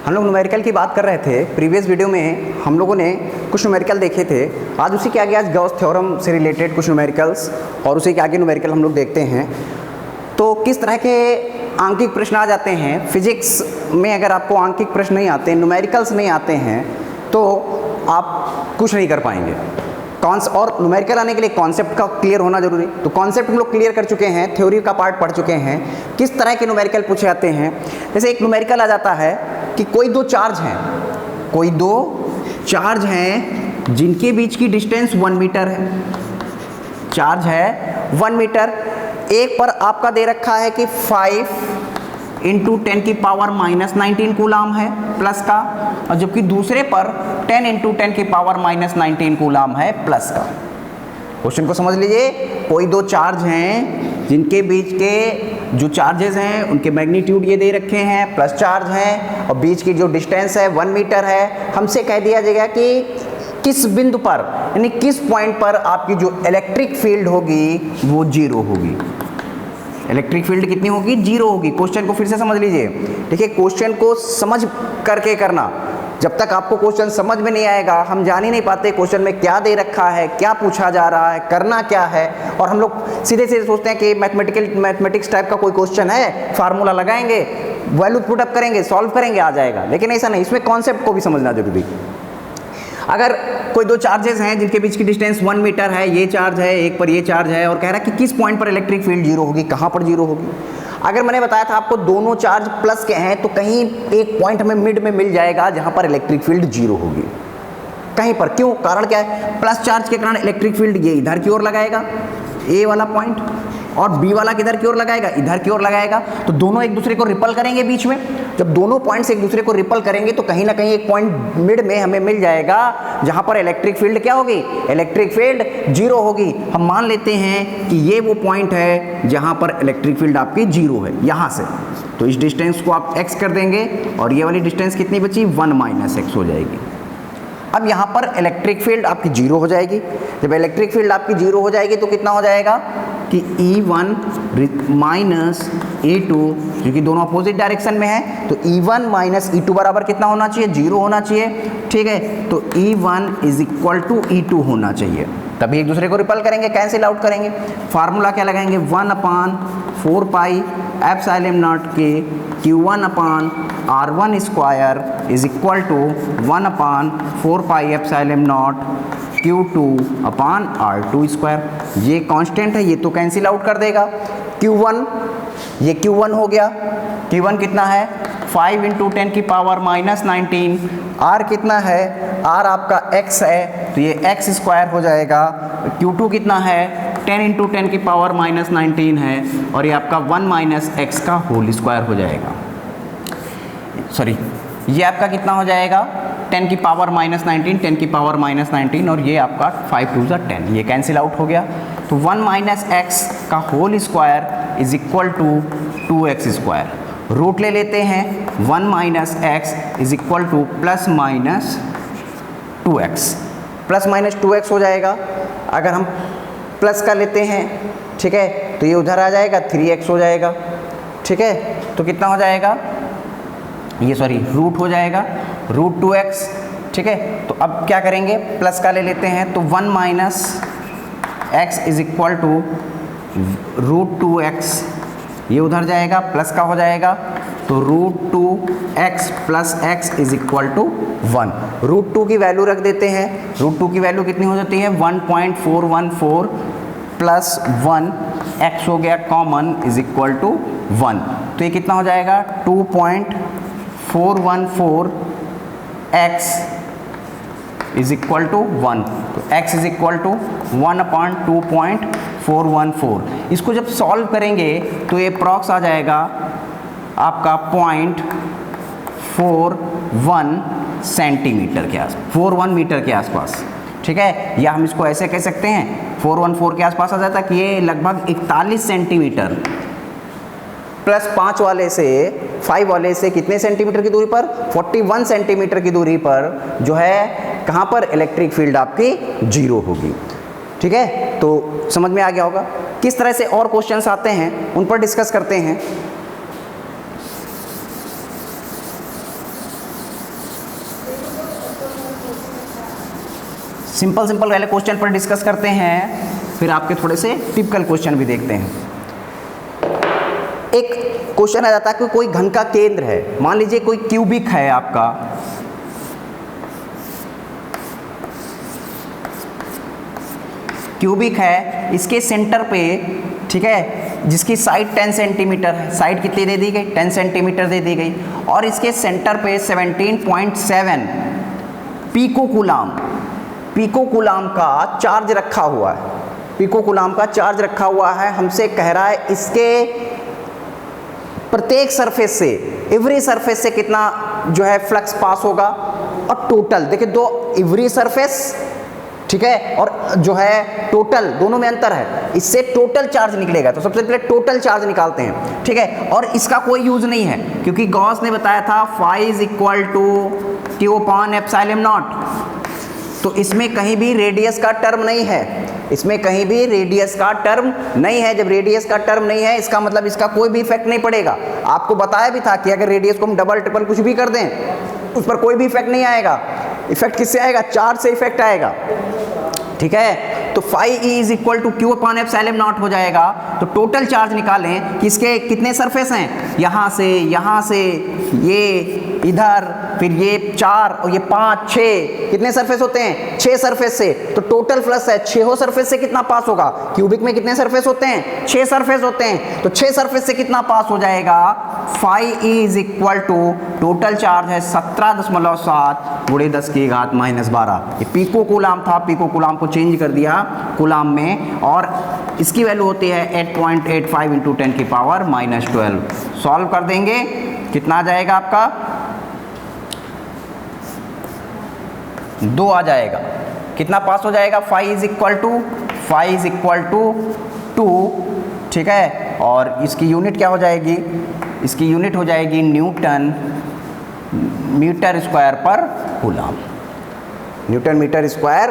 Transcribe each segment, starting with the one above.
हम लोग न्यूमेरिकल की बात कर रहे थे। प्रीवियस वीडियो में हम लोगों ने कुछ न्यूमेरिकल देखे थे। आज उसी के आगे आज गॉस थ्योरम से रिलेटेड कुछ न्यूमेरिकल्स और उसी के आगे न्यूमेरिकल हम लोग देखते हैं। तो किस तरह के आंकिक प्रश्न आ जाते हैं फिजिक्स में। अगर आपको आंकिक प्रश्न नहीं आते, न्यूमेरिकल्स नहीं आते हैं, तो आप कुछ नहीं कर पाएंगे। और न्यूमेरिकल आने के लिए कॉन्सेप्ट का क्लियर होना जरूरी। तो कॉन्सेप्ट हम लोग क्लियर कर चुके हैं, थ्योरी का पार्ट पढ़ चुके हैं। किस तरह के न्यूमेरिकल पूछे जाते हैं, जैसे एक न्यूमेरिकल आ जाता है कि कोई दो चार्ज हैं जिनके बीच की डिस्टेंस 1 मीटर है। चार्ज है 1 मीटर। एक पर आपका दे रखा है कि 5 × 10⁻⁻19 कूलाम है प्लस का, और जबकि दूसरे पर 10 × 10⁻⁻19 कूलाम है प्लस का। क्वेश्चन को समझ लीजिए। कोई दो चार्ज हैं जिनके बीच के जो चार्जेस हैं उनके मैग्नीट्यूड ये दे रखे हैं, प्लस चार्ज हैं, और बीच की जो डिस्टेंस है 1 मीटर है। हमसे कह दिया जाएगा कि किस बिंदु पर, यानी किस पॉइंट पर आपकी जो इलेक्ट्रिक फील्ड होगी वो 0 होगी। इलेक्ट्रिक फील्ड कितनी होगी? 0 होगी। क्वेश्चन को फिर से समझ लीजिए। देखिए, क्वेश्चन को समझ करके करना। जब तक आपको क्वेश्चन समझ में नहीं आएगा, हम जान ही नहीं पाते क्वेश्चन में क्या दे रखा है, क्या पूछा जा रहा है, करना क्या है। और हम लोग सीधे सीधे सोचते हैं कि मैथमेटिक्स टाइप का कोई क्वेश्चन है, फार्मूला लगाएंगे, वैल्यू पुटअप करेंगे, सॉल्व करेंगे, आ जाएगा। लेकिन ऐसा नहीं, इसमें कॉन्सेप्ट को भी समझना जरूरी। अगर कोई दो चार्जेस हैं जिनके बीच की डिस्टेंस 1 मीटर है, ये चार्ज है, एक पर ये चार्ज है, और कह रहा है कि किस पॉइंट पर इलेक्ट्रिक फील्ड 0 होगी, कहाँ पर 0 होगी। अगर मैंने बताया था आपको दोनों चार्ज प्लस के हैं, तो कहीं एक पॉइंट हमें मिड में मिल जाएगा जहां पर इलेक्ट्रिक फील्ड 0 होगी। कहीं पर, क्यों? कारण क्या है? प्लस चार्ज के कारण इलेक्ट्रिक फील्ड ये इधर की ओर लगाएगा, ए वाला पॉइंट, और बी वाला किधर की ओर लगाएगा? इधर की ओर लगाएगा। तो दोनों एक दूसरे को रिपल करेंगे बीच में। जब दोनों पॉइंट्स एक दूसरे को रिपल करेंगे तो कहीं ना कहीं एक पॉइंट मिड में हमें मिल जाएगा जहां पर इलेक्ट्रिक फील्ड क्या होगी? इलेक्ट्रिक फील्ड 0 होगी। हम मान लेते हैं कि ये वो पॉइंट है जहां पर इलेक्ट्रिक फील्ड आपकी 0 है, यहां से। तो इस डिस्टेंस को आप x कर देंगे, और ये वाली डिस्टेंस कितनी बची? 1 - x हो जाएगी। अब यहाँ पर इलेक्ट्रिक फील्ड आपकी 0 हो जाएगी। जब इलेक्ट्रिक फील्ड आपकी 0 हो जाएगी तो कितना हो जाएगा कि E1 - E2, क्योंकि दोनों अपोजिट डायरेक्शन में है, तो E1 - E2 बराबर कितना होना चाहिए? 0 होना चाहिए। ठीक है, तो E1 = E2 होना चाहिए। तभी एक दूसरे को रिपल करेंगे, कैंसिल आउट करेंगे। फार्मूला क्या लगाएंगे? 1/4πε0 के Q1/R1² = 1/4πε0 Q2/R2²। ये कांस्टेंट है, ये तो कैंसिल आउट कर देगा। Q1, ये Q1 हो गया। Q1 कितना है? 5 × 10⁻⁻19। R कितना है? R आपका x है, तो ये x² हो जाएगा। Q2 कितना है? 10 × 10⁻⁻19 है, और ये आपका 1 - x² हो जाएगा। सॉरी, ये आपका कितना हो जाएगा? 10⁻⁻19, 10⁻⁻19, और ये आपका 5 × 2 = 10। ये कैंसिल आउट हो गया। तो 1 - x² = 2x²। रूट ले लेते हैं। 1 - x = ±2x। +-2x हो जाएगा। अगर हम प्लस का लेते हैं, ठीक है, तो ये उधर आ जाएगा, 3x हो जाएगा। ठीक है, तो कितना हो जाएगा? ये सॉरी, रूट हो जाएगा, √2x। ठीक है, तो अब क्या करेंगे? प्लस का ले लेते हैं, तो 1 - x = √2x। ये उधर जाएगा, प्लस का हो जाएगा, तो √2x + x = 1। √2 की वैल्यू रख देते हैं। √2 की वैल्यू कितनी हो जाती है? 1.414 + 1, x हो गया कॉमन, = 1। तो ये कितना हो जाएगा? 2.414 x = 1। तो x = 1/2.414। इसको जब सॉल्व करेंगे तो ये अप्रॉक्स आ जाएगा आपका 0.41 सेंटीमीटर के आसपास, 41 मीटर के आसपास। ठीक है, या हम इसको ऐसे कह सकते हैं, 414 के आसपास आ जाता है कि ये लगभग 41 सेंटीमीटर +5 वाले से 5 वाले से कितने सेंटीमीटर की दूरी पर? 41 सेंटीमीटर की दूरी पर जो है, कहाँ पर? इलेक्ट्रिक फील्ड आपकी 0 होगी। ठीक है, तो समझ में आ गया होगा। किस तरह से और क्वेश्चंस आते हैं उन पर डिस्कस करते हैं। सिंपल सिंपल वाले क्वेश्चन पर डिस्कस करते हैं, फिर आपके थोड़े से टिपिकल क्वेश्चन भी देखते हैं। एक क्वेश्चन आ जाता है कि कोई घन का केंद्र है, मान लीजिए कोई क्यूबिक है आपका, क्यूबिक है, इसके सेंटर पे, ठीक है, जिसकी साइड 10 सेंटीमीटर है, साइड कितनी दे दी गई 10 सेंटीमीटर दे दी गई, और इसके सेंटर पे 17.7 पिकोकूलाम का चार्ज रखा हुआ है, पिकोकूलाम का चार्ज रखा हुआ है। हमसे कह रहा है इसके प्रत्येक सरफेस से, एवरी सरफेस से कितना जो है फ्लक्स पास होगा, और टोटल देखिए दो एवरी सरफेस, ठीक है, और जो है टोटल, दोनों में अंतर है, इससे टोटल चार्ज निकलेगा। तो सबसे पहले टोटल चार्ज निकालते हैं, ठीक है, और इसका कोई यूज नहीं है क्योंकि गॉस ने बताया था phi is equal to Q upon epsilon not, तो इसमें कहीं भी रेडियस का टर्म नहीं है, इसमें कहीं भी रेडियस का टर्म नहीं है। जब रेडियस का टर्म नहीं है, इसका मतलब इसका कोई भी इफेक्ट नहीं पड़ेगा। आपको बताया भी था कि अगर रेडियस को हम डबल ट्रिपल कुछ भी कर दें, उस पर कोई भी इफेक्ट नहीं आएगा। इफेक्ट किससे आएगा? चार्ज से इफेक्ट आएगा, ठीक है। तो phi E is equal to Q upon epsilon not हो जाएगा। तो टोटल चार्ज निकालें कि इसके कितने सरफेस हैं, यहाँ से ये इधर, फिर ये 4 और ये 5 6, कितने सरफेस होते हैं? 6 सरफेस से। तो टोटल प्लस है 6 सरफेस से कितना पास होगा? क्यूबिक में कितने सरफेस होते हैं? 6 सरफेस होते हैं। तो 6 सरफेस से कितना पास हो जाएगा? Phi E is equal to total charge है 17.7 गुणे 10 की घात -12। ये पिको कूलाम था, पिको कूलाम को चेंज कर दिया कूलाम में, और इसकी वैल्यू होती है 8.85 इंटू 10 की पावर -12। सॉल्व कर देंगे, कितना आ जाएगा आपका? 2 आ जाएगा। कितना पास हो जाएगा? फाई इज इक्वल टू 2, ठीक है। और इसकी यूनिट क्या हो जाएगी? इसकी यूनिट हो जाएगी न्यूटन मीटर स्क्वायर पर कूलाम, न्यूटन मीटर स्क्वायर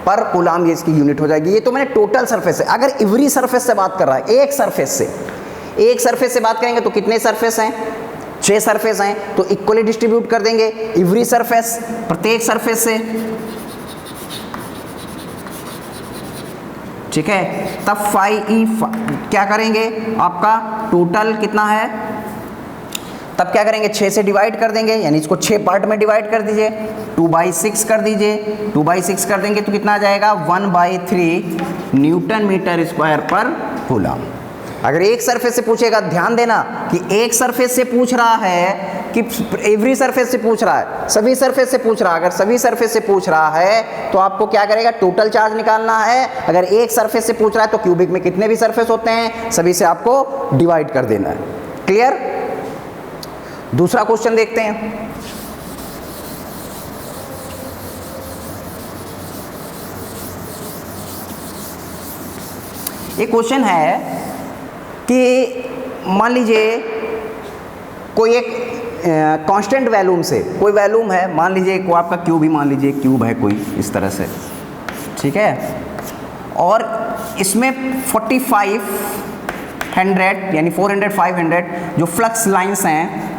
पर कूलाम, ये इसकी यूनिट हो जाएगी। ये तो मैंने टोटल सरफेस है। अगर एवरी सरफेस से बात कर रहा है, एक सरफेस से बात करेंगे तो कितने सरफेस हैं? 6 सरफेस हैं। तो इक्वली डिस्ट्रीब्यूट कर देंगे एवरी सरफेस, प्रत्येक सरफेस से, ठीक है। तब फाई ई क्या करेंगे? आपका टोटल कितना है? तब क्या करेंगे? 6 से डिवाइड कर देंगे, यानी इसको 6 पार्ट में डिवाइड कर दीजिए, 2/6 कर दीजिए। 2/6 कर देंगे तो कितना आ जाएगा? 1/3 न्यूटन मीटर स्क्वायर पर कूलाम। अगर एक सरफेस से पूछेगा, ध्यान देना कि एक सरफेस से पूछ रहा है कि एवरी सरफेस से पूछ रहा है, सभी सरफेस से पूछ रहा है। अगर सभी सरफेस से पूछ रहा है तो आपको क्या करेगा? टोटल चार्ज निकालना है। अगर एक सरफेस से पूछ रहा है तो क्यूबिक में कितने भी सरफेस होते हैं, सभी से आपको डिवाइड कर देना है। क्लियर? दूसरा क्वेश्चन देखते हैं। एक क्वेश्चन है कि मान लीजिए कोई एक कांस्टेंट वैल्यूम से, कोई वैल्यूम है, मान लीजिए को आपका क्यूब ही मान लीजिए क्यूब है कोई इस तरह से, ठीक है, और इसमें 4500 यानी 400 500 जो फ्लक्स लाइंस हैं,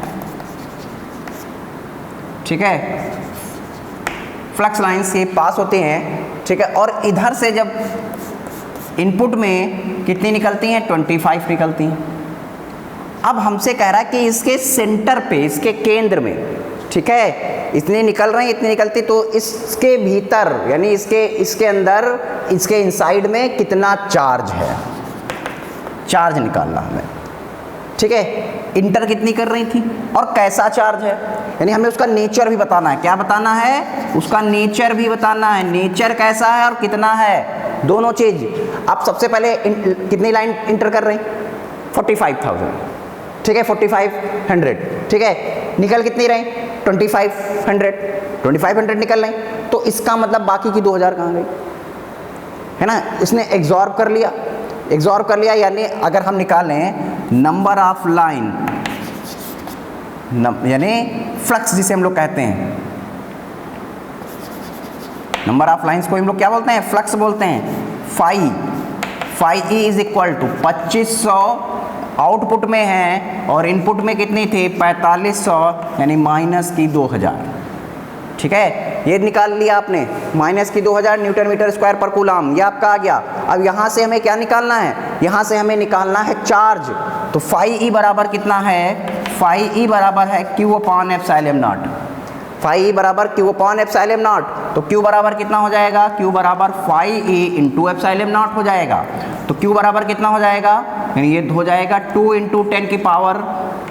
ठीक है, फ्लक्स लाइंस से पास होते हैं, ठीक है। और इधर से जब इनपुट में कितनी निकलती हैं? 25 निकलती हैं। अब हमसे कह रहा है कि इसके सेंटर पे, इसके केंद्र में, ठीक है, इतनी निकल रही हैं, इतनी निकलती, तो इसके भीतर यानी इसके अंदर, इसके इनसाइड में कितना चार्ज है? चार्ज निकालना हमें, ठीक है। इंटर कितनी कर रही थी और कैसा चार्ज है, यानी हमें उसका नेचर भी बताना है। क्या बताना है? उसका नेचर भी बताना है। नेचर कैसा है और कितना है, दोनों चीज। आप सबसे पहले कितनी लाइन इंटर कर रहे हैं? 45,000, ठीक है, 4500, ठीक है। निकल कितनी रही? 2500 निकल रही। तो इसका मतलब बाकी की 2000 कहाँ गई? है ना, इसने एग्जॉर्ब कर लिया, यानी अगर हम निकालें नंबर ऑफ लाइन, यानी फ्लक्स जिसे हम लोग कहते हैं, नंबर ऑफ लाइंस को हम लोग क्या बोलते हैं? फ्लक्स बोलते हैं। Phi E is equal to 2500 output में है और इनपुट में कितनी थी? 4500, यानी -2000, ठीक है, ये निकाल लिया आपने, माइनस की 2000 न्यूटन मीटर स्क्वायर पर कूलाम, ये आपका आ गया। अब यहाँ से हमें क्या निकालना है, यहाँ से हमें निकालना है चार्ज। तो फाई ई बराबर कितना है, फाई ई बराबर है Q upon epsilon naught, phi E बराबर क्यू अपॉन एप्सिलॉन नॉट। तो क्यू बराबर कितना हो जाएगा, क्यू बराबर phi E into epsilon not हो जाएगा। तो क्यू बराबर कितना हो जाएगा, यानी ये हो जाएगा 2 इंटू 10 की पावर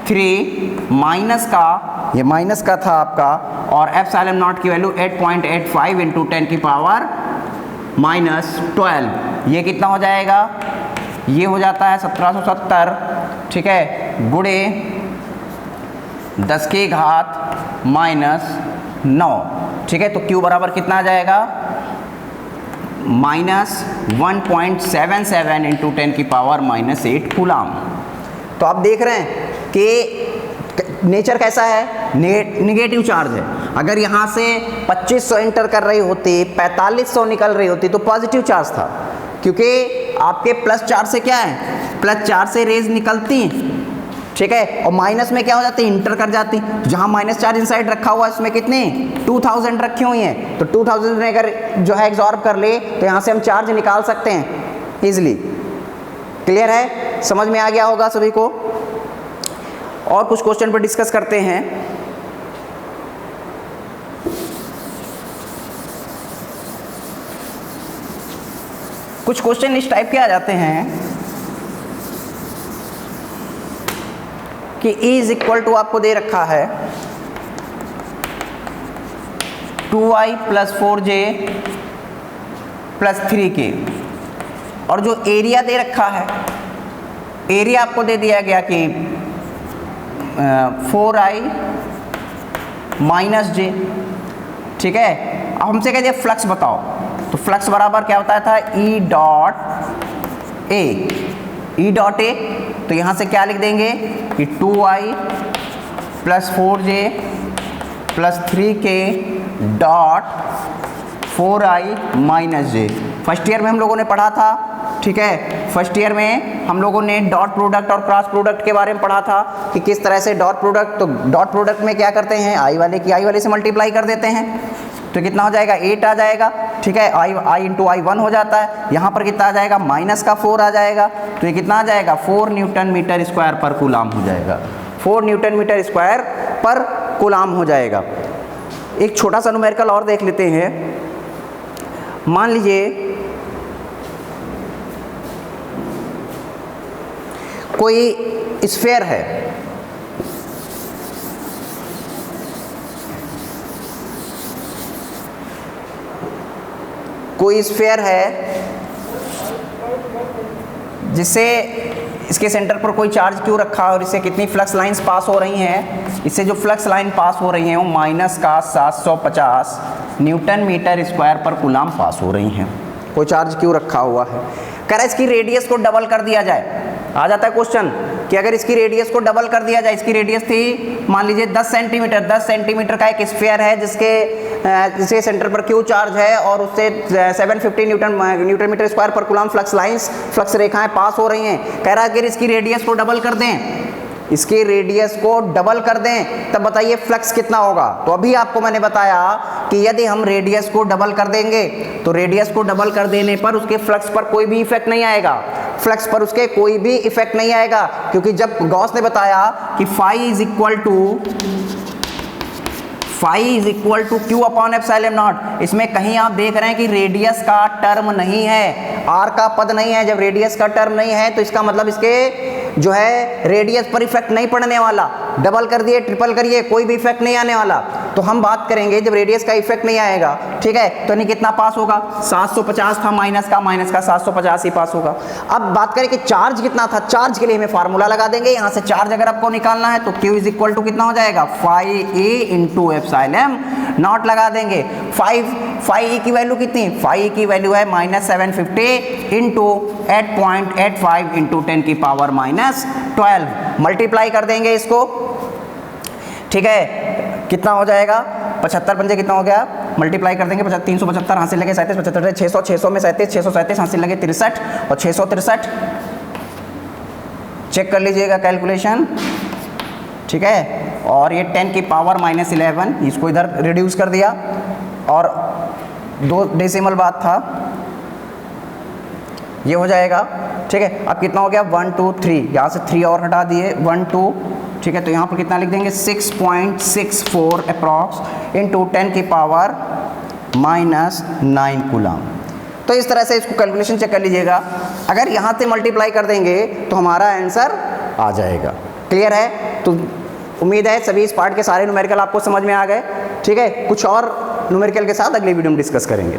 3 माइनस का, ये माइनस का था आपका, और एप्सिलॉन नॉट की वैल्यू 8.85 इंटू 10 की पावर माइनस 12। ये कितना हो जाएगा, ये हो जाता है 1770, ठीक है, गुणे 10 की घात माइनस 9, ठीक है। तो Q बराबर कितना आ जाएगा, माइनस 1.77 इंटू 10 की पावर माइनस 8 कूलाम। तो आप देख रहे हैं कि नेचर कैसा है, नेगेटिव चार्ज है। अगर यहाँ से 2500 एंटर कर रही होती, 4500 निकल रही होती तो पॉजिटिव चार्ज था, क्योंकि आपके प्लस चार्ज से क्या है, प्लस चार्ज से रेज निकलती, ठीक है, और माइनस में क्या हो जाती है, इंटर कर जाती। तो जहाँ माइनस चार्ज इनसाइड रखा हुआ है इसमें कितनी 2000 रखी हुई हैं, तो 2000 ने अगर जो है एब्जॉर्ब कर ले तो यहाँ से हम चार्ज निकाल सकते हैं इजिली। क्लियर है, समझ में आ गया होगा सभी को। और कुछ क्वेश्चन पर डिस्कस करते हैं। कुछ क्वेश्चन इस टाइप के आ जाते हैं कि E इज इक्वल टू आपको दे रखा है 2i plus 4j plus 3k, और जो एरिया दे रखा है, एरिया आपको दे दिया गया कि 4i माइनस j, ठीक है। अब हमसे कह दिया फ्लक्स बताओ, तो फ्लक्स बराबर क्या बताया था, E dot A, E dot A. तो यहाँ से क्या लिख देंगे कि 2i plus 4j plus 3k dot 4i minus j। First year में हम लोगों ने पढ़ा था, ठीक है, फर्स्ट ईयर में हम लोगों ने डॉट प्रोडक्ट और क्रॉस प्रोडक्ट के बारे में पढ़ा था कि किस तरह से डॉट प्रोडक्ट, तो डॉट प्रोडक्ट में क्या करते हैं, आई वाले की आई वाले से मल्टीप्लाई कर देते हैं, तो कितना हो जाएगा 8 आ जाएगा, ठीक है, आई इंटू आई 1 हो जाता है। यहाँ पर कितना आ जाएगा, माइनस का 4 आ जाएगा, तो ये कितना आ जाएगा 4 न्यूटन मीटर स्क्वायर पर कूलाम हो जाएगा, 4 न्यूटन मीटर स्क्वायर पर कूलाम हो जाएगा। एक छोटा सा न्यूमेरिकल और देख लेते हैं। मान लीजिए कोई स्फीयर है, कोई स्फीयर है जिससे इसके सेंटर पर कोई चार्ज क्यों रखा और इससे कितनी फ्लक्स लाइंस पास हो रही हैं, इससे जो फ्लक्स लाइन पास हो रही हैं वो माइनस का 750 न्यूटन मीटर स्क्वायर पर कूलाम पास हो रही हैं। कोई चार्ज क्यों रखा हुआ है, कह रहा है इसकी रेडियस को डबल कर दिया जाए। आ जाता है क्वेश्चन कि अगर इसकी रेडियस को डबल कर दिया जाए, इसकी रेडियस थी मान लीजिए 10 सेंटीमीटर, 10 सेंटीमीटर का एक स्फीयर है जिसके सेंटर पर क्यू चार्ज है और उससे 750 न्यूटन मीटर स्क्वायर पर कूलाम फ्लक्स लाइंस, फ्लक्स रेखाएं पास हो रही हैं। कह रहा है अगर इसकी रेडियस को डबल कर दें, इसके रेडियस को डबल कर दें, तब बताइए फ्लक्स कितना होगा। तो अभी आपको मैंने बताया कि यदि हम रेडियस को डबल कर देंगे तो रेडियस को डबल कर देने पर उसके फ्लक्स पर कोई भी इफेक्ट नहीं आएगा, फ्लक्स पर उसके कोई भी इफेक्ट नहीं आएगा, क्योंकि जब गॉस ने बताया कि phi is equal to Q upon epsilon naught, इसमें कहीं आप देख रहे हैं कि रेडियस का टर्म नहीं है, आर का पद नहीं है। जब रेडियस का टर्म नहीं है तो इसका मतलब इसके जो है रेडियस पर इफेक्ट नहीं पड़ने वाला। डबल कर दिए, ट्रिपल करिए, कोई भी इफेक्ट नहीं आने वाला। तो हम बात करेंगे जब रेडियस का इफेक्ट नहीं आएगा, ठीक है, तो नहीं कितना पास होगा, 750 था माइनस का 750 ही पास होगा। अब बात करें कि चार्ज कितना था, चार्ज के लिए हमें फार्मूला लगा देंगे। यहाँ से चार्ज अगर आपको निकालना है तो Q इज इक्वल टू कितना हो जाएगा, phi A into epsilon naught लगा देंगे। फाई ई की वैल्यू कितनी, फाई ई की वैल्यू है -750 इंटू 8.85 इंटू 10 की पावर -12। मल्टीप्लाई कर देंगे इसको, ठीक है, कितना हो जाएगा 75 पंजे कितना हो गया, मल्टीप्लाई कर देंगे 375 हासिल लगे 37, 75 600, 600 में 37, 637 हासिल लगे 63 और 663। चेक कर लीजिएगा कैलकुलेशन, ठीक है। और ये 10 की पावर -11, इसको इधर रिड्यूस कर दिया और 2 डेसिमल बाद था, ये हो जाएगा। ठीक है, अब कितना हो गया 1 2 3, यहाँ से 3 और हटा दिए 1 2, ठीक है, तो यहाँ पर कितना लिख देंगे 6.64 अप्रॉक्स इंटू 10 की पावर -9 कूलम। तो इस तरह से इसको कैलकुलेशन चेक कर लीजिएगा, अगर यहाँ से मल्टीप्लाई कर देंगे तो हमारा आंसर आ जाएगा। क्लियर है? तो उम्मीद है सभी इस पार्ट के सारे न्यूमेरिकल आपको समझ में आ गए। ठीक है, कुछ और न्यूमेरिकल के साथ अगले वीडियो में डिस्कस करेंगे।